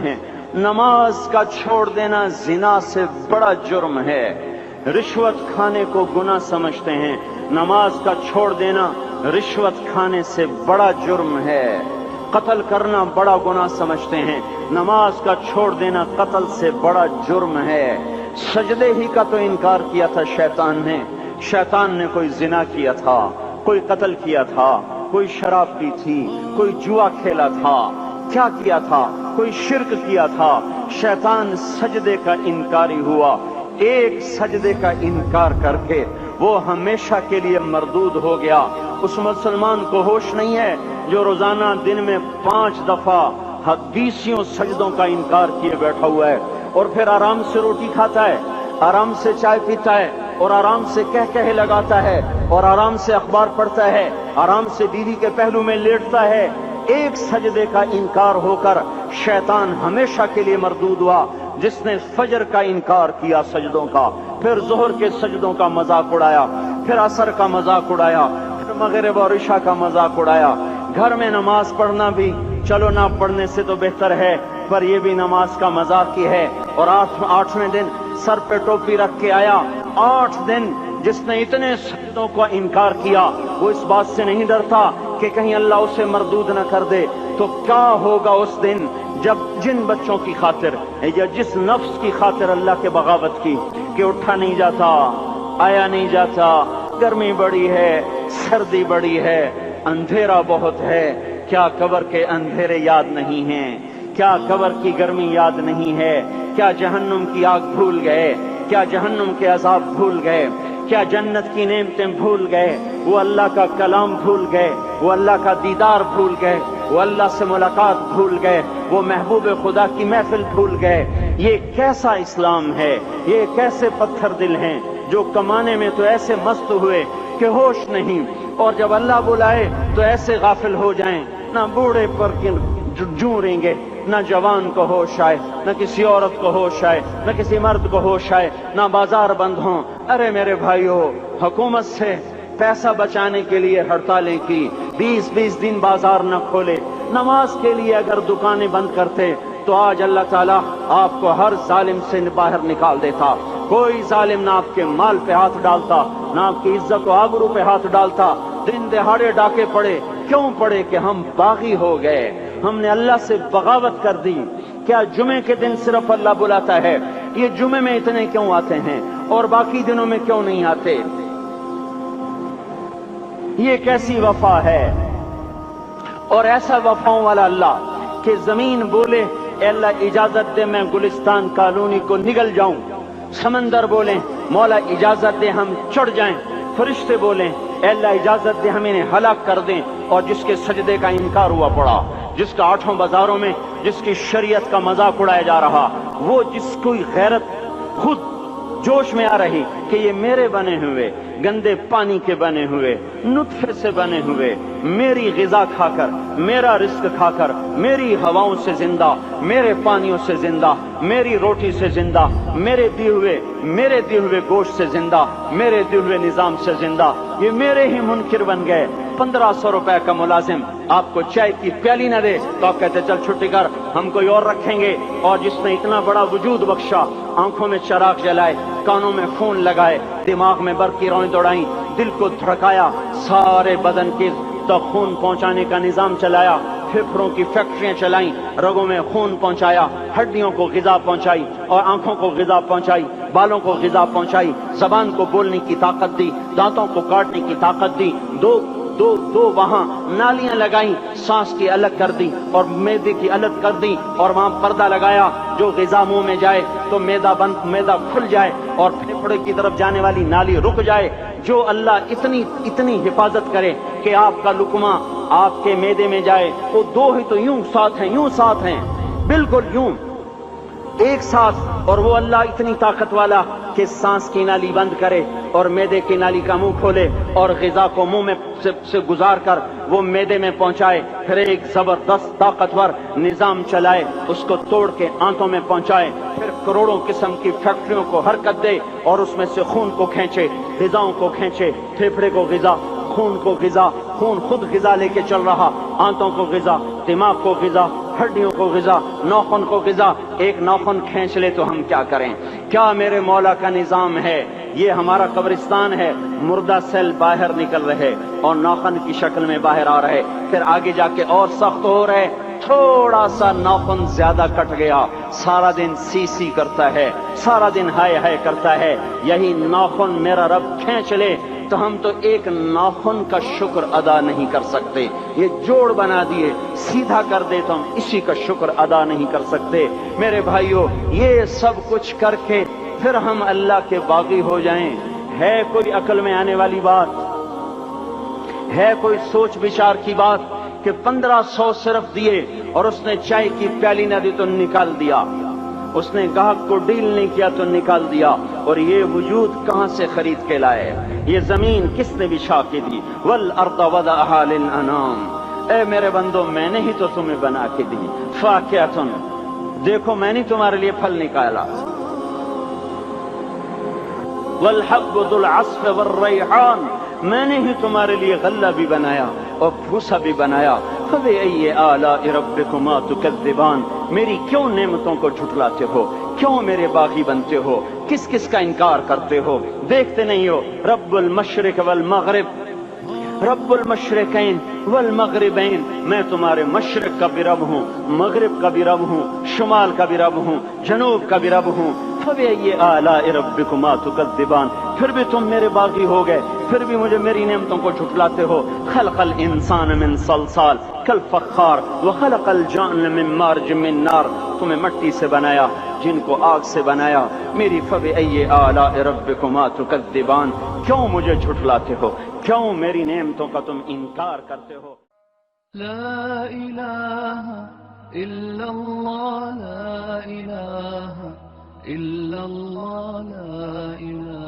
ہیں نماز کا چھوڑ دینا زنا سے بڑا جرم ہے، رشوت کھانے کو گناہ سمجھتے ہیں، نماز کا چھوڑ دینا رشوت کھانے سے بڑا جرم ہے، قتل کرنا بڑا گناہ سمجھتے ہیں، نماز کا چھوڑ دینا قتل سے بڑا جرم ہے۔ سجدے ہی کا تو انکار کیا تھا شیطان نے کوئی زنا کیا تھا، کوئی قتل کیا تھا، کوئی شراب پی تھی، کوئی جوا کھیلا تھا، کیا کیا تھا؟ کوئی شرک کیا تھا، شیطان سجدے کا انکاری ہوا، ایک سجدے کا انکار کر کے وہ ہمیشہ کے لیے مردود ہو گیا۔ اس مسلمان کو ہوش نہیں ہے جو روزانہ دن میں 5 دفعہ 20 سجدوں کا انکار کیے بیٹھا ہوا ہے، اور پھر آرام سے روٹی کھاتا ہے، آرام سے چائے پیتا ہے، اور آرام سے کہے لگاتا ہے، اور آرام سے اخبار پڑھتا ہے، آرام سے بیوی کے پہلو میں لیٹتا ہے۔ ایک سجدے کا انکار ہو کر شیطان ہمیشہ کے لیے مردود ہوا۔ جس نے فجر کا انکار کیا سجدوں کا، پھر ظہر کے سجدوں کا مذاق اڑایا، پھر عصر کا مذاق اڑایا، پھر مغرب اور عشاء کا مذاق اڑایا۔ گھر میں نماز پڑھنا بھی چلو نہ پڑھنے سے تو بہتر ہے، پر یہ بھی نماز کا مذاق ہی ہے۔ اور 8ویں دن سر پہ ٹوپی رکھ کے آیا۔ 8 دن جس نے اتنے سجدوں کا انکار کیا، وہ اس بات سے نہیں ڈرتا کہ کہیں اللہ اسے مردود نہ کر دے۔ تو کیا ہوگا اس دن جب جن بچوں کی خاطر یا جس نفس کی خاطر اللہ کے بغاوت کی کہ اٹھا نہیں جاتا، آیا نہیں جاتا، گرمی بڑی ہے، سردی بڑی ہے، اندھیرا بہت ہے، کیا قبر کے اندھیرے یاد نہیں ہیں؟ کیا قبر کی گرمی یاد نہیں ہے؟ کیا جہنم کی آگ بھول گئے؟ کیا جہنم کے عذاب بھول گئے؟ کیا جنت کی نعمتیں بھول گئے؟ وہ اللہ کا کلام بھول گئے، وہ اللہ کا دیدار بھول گئے، وہ اللہ سے ملاقات بھول گئے، وہ محبوب خدا کی محفل بھول گئے۔ یہ کیسا اسلام ہے؟ یہ کیسے پتھر دل ہیں جو کمانے میں تو ایسے مست ہوئے کہ ہوش نہیں، اور جب اللہ بلائے تو ایسے غافل ہو جائیں، نہ بوڑھے پر جوں رہیں گے، نہ جوان کو ہوش آئے، نہ کسی عورت کو ہوش آئے، نہ کسی مرد کو ہوش آئے، نہ بازار بند ہوں۔ ارے میرے بھائیو، حکومت سے پیسہ بچانے کے لیے ہڑتالیں کی، 20 دن بازار نہ کھولے، نماز کے لیے اگر دکانیں بند کرتے تو آج اللہ تعالیٰ آپ کو ہر ظالم سے باہر نکال دیتا۔ کوئی ظالم نہ آپ کے مال پہ ہاتھ ڈالتا، نہ آپ کی عزت و آبرو پہ ہاتھ ڈالتا۔ دن دہاڑے ڈاکے پڑے، کیوں پڑے؟ کہ ہم باغی ہو گئے، ہم نے اللہ سے بغاوت کر دی۔ کیا جمعے کے دن صرف اللہ بلاتا ہے؟ یہ جمعے میں اتنے کیوں آتے ہیں اور باقی دنوں میں کیوں نہیں آتے؟ یہ کیسی وفا ہے؟ اور ایسا وفاؤں والا اللہ کہ زمین بولے اے اللہ اجازت دے میں گلستان کالونی کو نگل جاؤں، سمندر بولیں مولا اجازت دے ہم چڑھ جائیں، فرشتے بولیں اے اللہ اجازت دے ہم انہیں ہلاک کر دیں، اور جس کے سجدے کا انکار ہوا پڑا، جس کا 8 بازاروں میں جس کی شریعت کا مذاق اڑایا جا رہا، وہ جس کوئی غیرت خود جوش میں آ رہی کہ یہ میرے بنے ہوئے گندے پانی کے بنے ہوئے نطفے سے بنے ہوئے میری غذا کھا کر، میرا رزق کھا کر، میری ہواؤں سے زندہ، میرے پانیوں سے زندہ، میری روٹی سے زندہ، میرے دیے ہوئے گوشت سے زندہ، میرے دیے ہوئے نظام سے زندہ، یہ میرے ہی منکر بن گئے۔ 1500 روپے کا ملازم آپ کو چائے کی پیالی نہ دے تو آپ کہتے چل چھٹی کر، ہم کوئی اور رکھیں گے۔ اور جس نے اتنا بڑا وجود بخشا، آنکھوں میں چراغ جلائے، کانوں میں خون لگائے، دماغ میں برقی روئیں دوڑائیں، دل کو دھڑکایا، سارے بدن کے تک خون پہنچانے کا نظام چلایا، پھیپھڑوں کی فیکٹریاں چلائیں، رگوں میں خون پہنچایا، ہڈیوں کو غذا پہنچائی اور آنکھوں کو غذا پہنچائی، بالوں کو غذا پہنچائی، زبان کو بولنے کی طاقت دی، دانتوں کو کاٹنے کی طاقت دی، دو وہاں نالیاں لگائیں، سانس کی الگ کر دی اور معدے کی الگ کر دی، اور وہاں پردہ لگایا، جو غذا منہ میں جائے تو معدہ کھل جائے اور پھیپھڑے کی طرف جانے والی نالی رک جائے۔ جو اللہ اتنی حفاظت کرے کہ آپ کا لقمہ آپ کے معدے میں جائے، وہ 2 ہی تو یوں ساتھ ہیں، بالکل یوں ایک ساتھ، اور وہ اللہ اتنی طاقت والا کہ سانس کی نالی بند کرے اور معدے کی نالی کا منہ کھولے اور غذا کو منہ میں سے گزار کر وہ معدے میں پہنچائے، پھر ایک زبردست طاقتور نظام چلائے، اس کو توڑ کے آنتوں میں پہنچائے، پھر کروڑوں قسم کی فیکٹریوں کو حرکت دے اور اس میں سے خون کو کھینچے، غذاؤں کو کھینچے، پھیپھڑے کو غذا، خون کو غذا، خون خود غذا لے کے چل رہا، آنتوں کو غذا، دماغ کو غذا، ہڈیوں کو غذا، ناخن کو غذا، ایک ناخن کھینچ لے تو ہم کیا کریں؟ کیا میرے مولا کا نظام ہے؟ یہ ہمارا قبرستان ہے، مردہ سیل باہر نکل رہے اور ناخن کی شکل میں باہر آ رہے، پھر آگے جا کے اور سخت ہو رہے، تھوڑا سا ناخن زیادہ کٹ گیا، سارا دن سی سی کرتا ہے، سارا دن ہائے ہائے کرتا ہے، یہی ناخن میرا رب کھینچ لے تو ہم تو ایک ناخن کا شکر ادا نہیں کر سکتے، یہ جوڑ بنا دیے سیدھا کر دے تو ہم اسی کا شکر ادا نہیں کر سکتے۔ میرے بھائیو، یہ سب کچھ کر کے پھر ہم اللہ کے باغی ہو جائیں، ہے کوئی عقل میں آنے والی بات؟ ہے کوئی سوچ بچار کی بات کہ 1500 صرف دیے اور اس نے چائے کی پیالی نہ دی تو نکال دیا، اس نے گاہک کو ڈیل نہیں کیا تو نکال دیا، اور یہ وجود کہاں سے خرید کے لائے؟ یہ زمین کس نے بچھا کے دی؟ والارض وضعها للانام، اے میرے بندو میں نے ہی تو تمہیں بنا کے دی، فاکہۃ، دیکھو میں نے تمہارے لیے پھل نکالا، والحب ذو العصف والریحان، میں نے ہی تمہارے لیے غلہ بھی بنایا اور بھوسا بھی بنایا، فبأي آلاء ربكما تكذبان، میری کیوں نعمتوں کو جھٹلاتے ہو؟ کیوں میرے باغی بنتے ہو؟ کس کس کا انکار کرتے ہو؟ دیکھتے نہیں ہو رب المشرق والمغرب، رب المشرقین والمغربین، میں تمہارے مشرق کا بھی رب ہوں، مغرب کا بھی رب ہوں، شمال کا بھی رب ہوں، جنوب کا بھی رب ہوں، فبأي آلاء ربكما تكذبان، پھر بھی تم میرے باغی ہو گئے، پھر بھی مجھے میری نعمتوں کو جھٹلاتے ہو۔ خلق الانسان من صلصال کالفخار وخلق الجان من مارج من نار، تمہیں مٹی سے بنایا، جن کو آگ سے بنایا، میری فبأي آلاء ربكما تكذبان، کیوں مجھے جھٹلاتے ہو؟ کیوں میری نعمتوں کا تم انکار کرتے ہو؟ لا إله إلا الله، لا إله إلا الله، لا إله